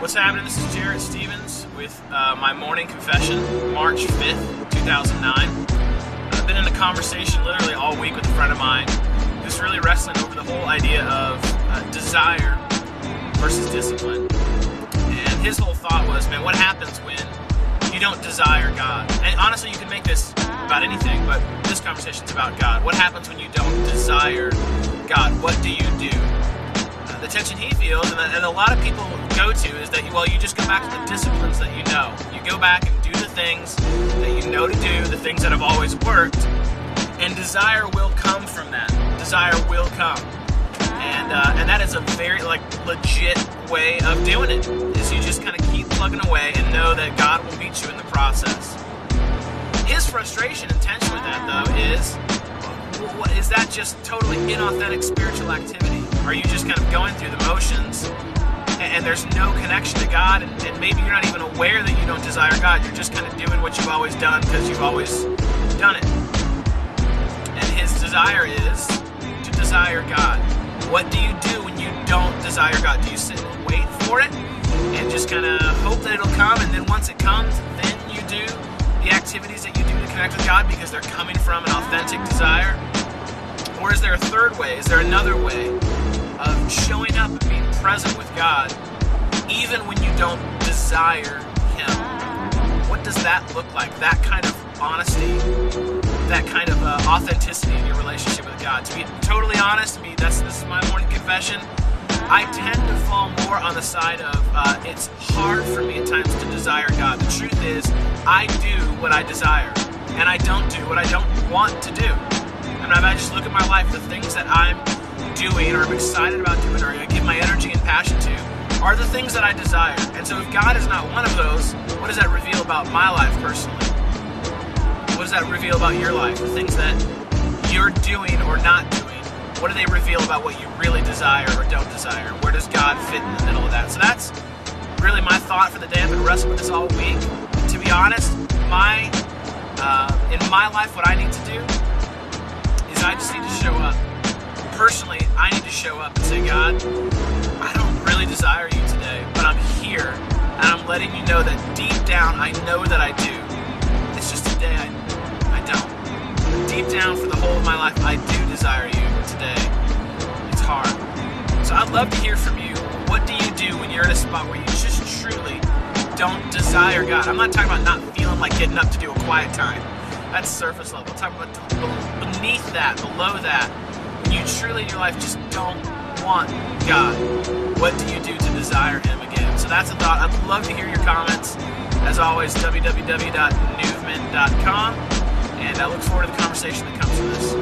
What's happening? This is Jared Stevens with my morning confession, March 5th, 2009. I've been in a conversation literally all week with a friend of mine who's really wrestling over the whole idea of desire versus discipline. And his whole thought was, man, what happens when you don't desire God? And honestly, you can make this about anything, but this conversation's about God. What happens when you don't desire God? What do you do? The tension he feels, and a lot of people go to, is that, well, you just go back to the disciplines that you know. You go back and do the things that you know to do, the things that have always worked, and desire will come from that. Desire will come. And that is a very, legit way of doing it, is you just kind of keep plugging away and know that God will meet you in the process. His frustration and tension with that, though, is that just totally inauthentic spiritual activity? Are you just kind of going through the motions and there's no connection to God, and maybe you're not even aware that you don't desire God? You're just kind of doing what you've always done because you've always done it. And his desire is to desire God. What do you do when you don't desire God? Do you sit and wait for it and just kind of hope that it'll come, and then once it comes, then you do the activities that you do to connect with God because they're coming from an authentic desire? Or is there a third way? Is there another way of showing up and being present with God even when you don't desire Him? What does that look like? That kind of honesty, that kind of authenticity in your relationship with God. To be totally honest, this is my morning confession. I tend to fall more on the side of it's hard for me at times to desire God. The truth is, I do what I desire, and I don't do what I don't want to do. And if I just look at my life, the things that I'm doing or I'm excited about doing or I give my energy and passion to are the things that I desire. And so if God is not one of those, what does that reveal about my life personally? What does that reveal about your life? The things that you're doing or not doing, what do they reveal about what you really desire or don't desire? Where does God fit in the middle of that? So that's really my thought for the day. I've been wrestling with this all week. To be honest, in my life, what I need to do is I just need to show up. Personally, I need to show up and say, God, I don't really desire you today, but I'm here, and I'm letting you know that deep down I know that I do. It's just today I don't. But deep down for the whole of my life, I do desire you, but today it's hard. So I'd love to hear from you. What do you do when you're in a spot where you just truly don't desire God? I'm not talking about not feeling like getting up to do a quiet time. That's surface level. I'm talking about beneath that, below that, when you truly in your life just don't want God. What do you do to desire Him again? So that's a thought. I'd love to hear your comments. As always, www.newsman.com, and I look forward to the conversation that comes from this.